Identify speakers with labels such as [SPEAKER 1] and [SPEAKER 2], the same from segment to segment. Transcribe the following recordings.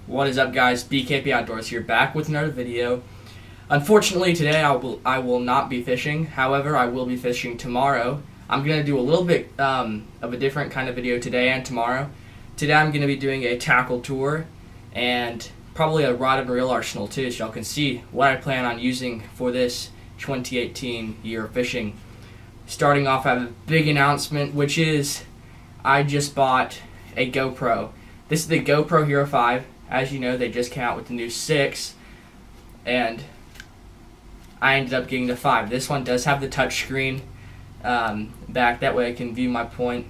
[SPEAKER 1] What is up, guys? BKP Outdoors here, back with another video. Unfortunately, today I will not be fishing. However, I will be fishing tomorrow. I'm going to do a little bit of a different kind of video today and tomorrow. Today I'm going to be doing a tackle tour and probably a rod and reel arsenal too, so y'all can see what I plan on using for this 2018 year of fishing. Starting off, I have a big announcement, which is I just bought a GoPro. This is the GoPro Hero 5. As you know, they just came out with the new 6, and I ended up getting the 5. This one does have the touch screen back. That way I can view my point.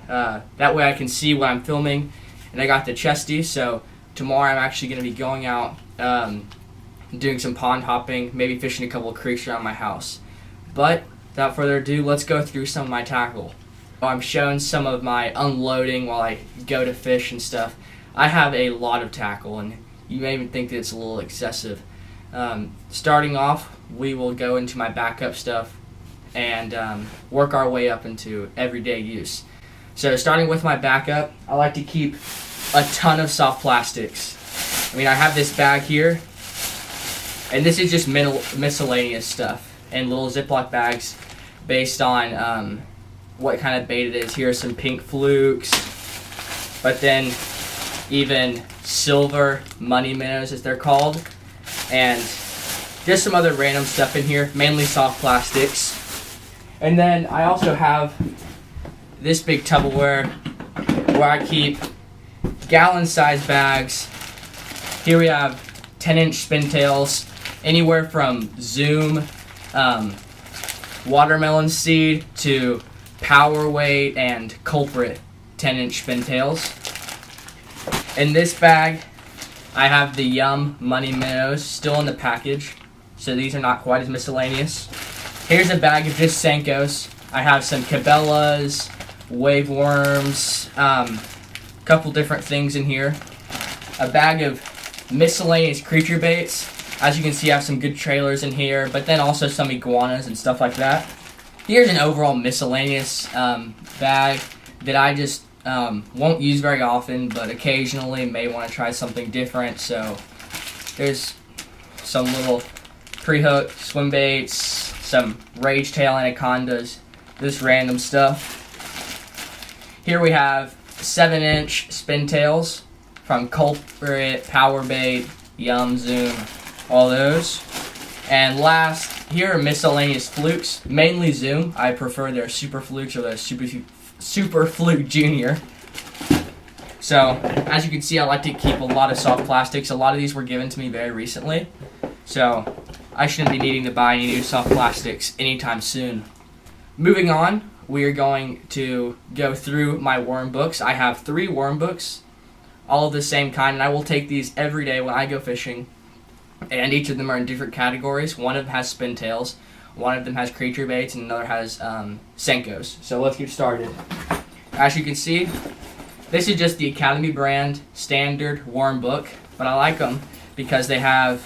[SPEAKER 1] That way I can see what I'm filming. And I got the chesty, so tomorrow I'm actually going to be going out doing some pond hopping, maybe fishing a couple of creeks around my house. But without further ado, let's go through some of my tackle. I'm showing some of my unloading while I go to fish and stuff. I have a lot of tackle, and you may even think that it's a little excessive. Starting off, we will go into my backup stuff and work our way up into everyday use. So starting with my backup, I like to keep a ton of soft plastics. I mean, I have this bag here, and this is just miscellaneous stuff and little Ziploc bags based on what kind of bait it is. Here are some pink flukes, but then even silver money minnows, as they're called, and just some other random stuff in here, mainly soft plastics. And then I also have this big Tupperware where I keep gallon-sized bags. Here we have 10-inch spintails, anywhere from Zoom, watermelon seed, to power weight and culprit 10-inch spintails. In this bag, I have the Yum money minnows still in the package, so these are not quite as miscellaneous. Here's a bag of just Senkos. I have some Cabela's, wave worms, couple different things in here. A bag of miscellaneous creature baits. As you can see, I have some good trailers in here, but then also some iguanas and stuff like that. Here's an overall miscellaneous bag that I just won't use very often, but occasionally may want to try something different. So there's some little pre-hook swim baits, some rage tail anacondas, this random stuff. Here we have 7-inch spintails from Culprit, Power Bait, Yum, Zoom, all those. And last, here are miscellaneous flukes, mainly Zoom. I prefer their Super Flukes or their Super Fluke Junior. So, as you can see, I like to keep a lot of soft plastics. A lot of these were given to me very recently, so I shouldn't be needing to buy any new soft plastics anytime soon. Moving on, we are going to go through my worm books. I have 3 worm books, all of the same kind, and I will take these every day when I go fishing, and each of them are in different categories. One of them has spintails, one of them has creature baits, and another has Senkos. So let's get started. As you can see, this is just the Academy brand standard worm book, but I like them because they have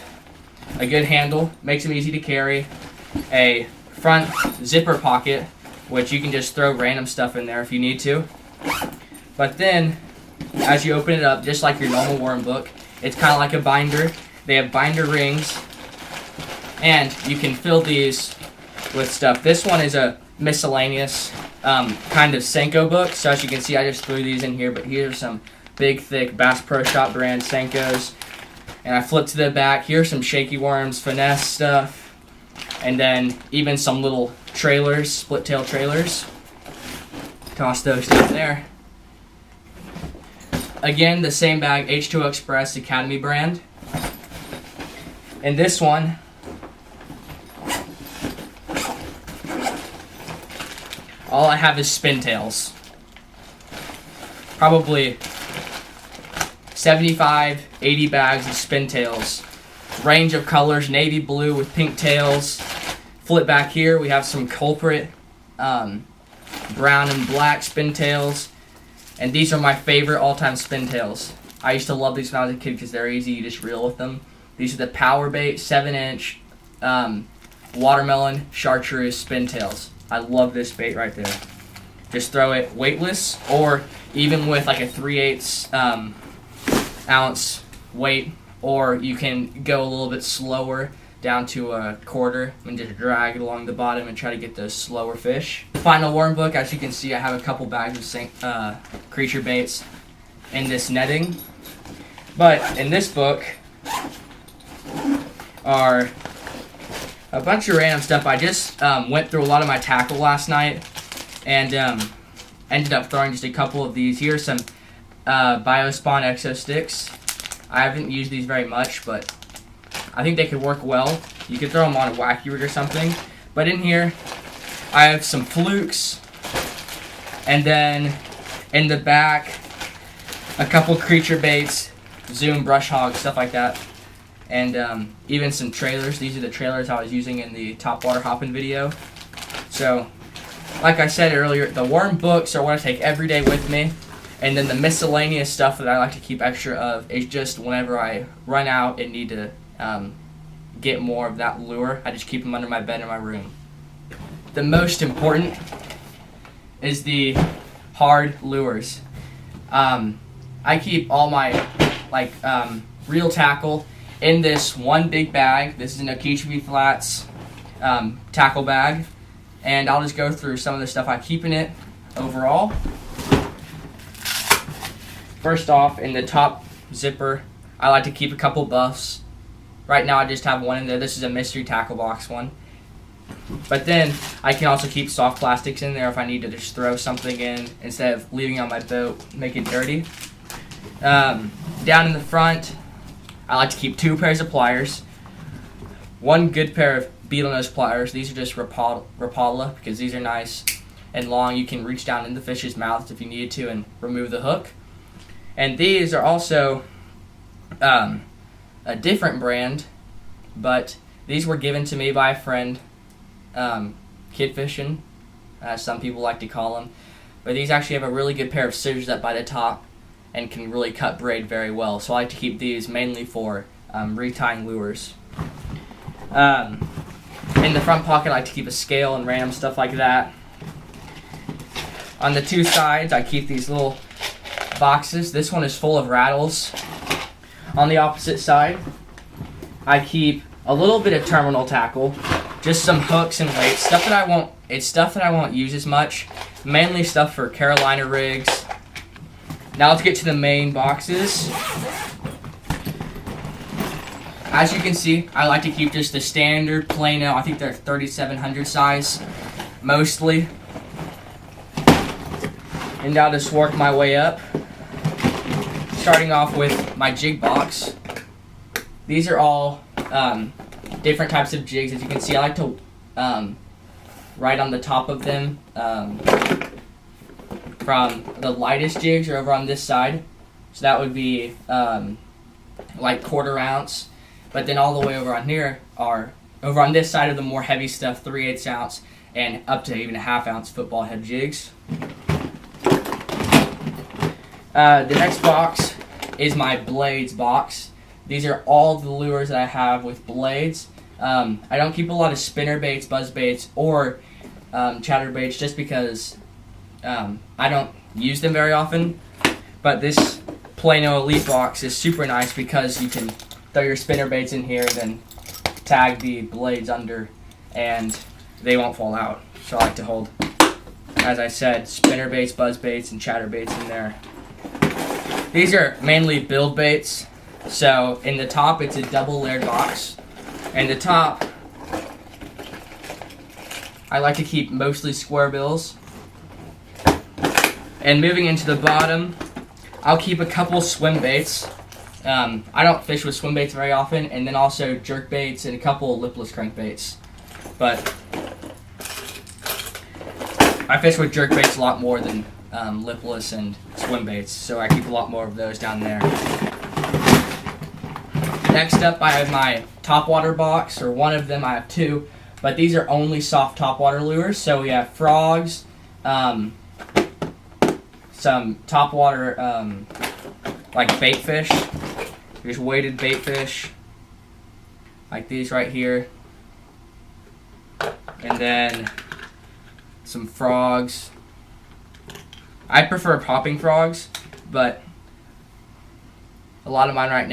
[SPEAKER 1] a good handle, makes them easy to carry, a front zipper pocket, which you can just throw random stuff in there if you need to. But then, as you open it up, just like your normal worm book, it's kind of like a binder. They have binder rings, and you can fill these with stuff. This one is a miscellaneous kind of Senko book, so as you can see, I just threw these in here, but here's some big, thick Bass Pro Shop brand Senkos. And I flip to the back. Here's some shaky worms, finesse stuff, and then even some little trailers, split tail trailers. Toss those down there. Again, the same bag, H2O Express Academy brand. And this one, all I have is spintails. Probably 75, 80 bags of spintails. Range of colors, navy blue with pink tails. Flip back here, we have some Culprit brown and black spintails. And these are my favorite all-time spintails. I used to love these when I was a kid because they're easy, you just reel with them. These are the Power Bait 7-inch watermelon chartreuse spintails. I love this bait right there. Just throw it weightless, or even with like a 3/8 ounce weight, or you can go a little bit slower down to a quarter and just drag it along the bottom and try to get those slower fish. Final worm book, as you can see, I have a couple bags of creature baits in this netting. But in this book are a bunch of random stuff. I just went through a lot of my tackle last night and ended up throwing just a couple of these. Here are some Biospawn Exo Sticks. I haven't used these very much, but I think they could work well. You could throw them on a wacky rig or something. But in here, I have some flukes, and then in the back, a couple creature baits, Zoom, brush hog, stuff like that, and even some trailers. These are the trailers I was using in the topwater hopping video. So, like I said earlier, the worm books are what I take every day with me. And then the miscellaneous stuff that I like to keep extra of is just whenever I run out and need to get more of that lure, I just keep them under my bed in my room. The most important is the hard lures. I keep all my reel tackle in this one big bag. This is an Okeechobee Flats tackle bag, and I'll just go through some of the stuff I keep in it overall. First off, in the top zipper, I like to keep a couple buffs. Right now I just have one in there. This is a mystery tackle box one. But then I can also keep soft plastics in there if I need to just throw something in instead of leaving it on my boat, make it dirty. Down in the front, I like to keep 2 pairs of pliers. One good pair of beetlenose pliers. These are just Rapala because these are nice and long. You can reach down in the fish's mouth if you need to and remove the hook. And these are also a different brand, but these were given to me by a friend, kid fishing, some people like to call them. But these actually have a really good pair of scissors up by the top and can really cut braid very well. So I like to keep these mainly for retying lures. In the front pocket, I like to keep a scale and random stuff like that. On the 2 sides, I keep these little boxes. This one is full of rattles. On the opposite side, I keep a little bit of terminal tackle, just some hooks and weights, stuff that I won't use as much, mainly stuff for Carolina rigs. Now let's get to the main boxes. As you can see, I like to keep just the standard Plano. I think they're 3700 size, mostly. And I'll just work my way up. Starting off with my jig box. These are all different types of jigs. As you can see, I like to write on the top of them from the lightest jigs are over on this side. So that would be like 1/4 ounce. But then all the way over on here are, over on this side of the more heavy stuff, 3/8 ounce and up to even a 1/2 ounce football head jigs. The next box is my blades box. These are all the lures that I have with blades. I don't keep a lot of spinner baits, buzz baits, or chatter baits just because I don't use them very often. But this Plano Elite box is super nice because you can throw your spinner baits in here, then tag the blades under, and they won't fall out. So I like to hold, as I said, spinner baits, buzz baits, and chatter baits in there. These are mainly build baits. So in the top, it's a double layered box. And the top, I like to keep mostly square bills. And moving into the bottom, I'll keep a couple swim baits. I don't fish with swim baits very often, and then also jerk baits and a couple lipless crankbaits. But I fish with jerk baits a lot more than lipless and swim baits, so I keep a lot more of those down there. Next up, I have my topwater box, or one of them. I have 2, but these are only soft topwater lures. So we have frogs, some topwater like bait fish, just weighted bait fish, like these right here, and then some frogs. I prefer popping frogs, but a lot of mine right now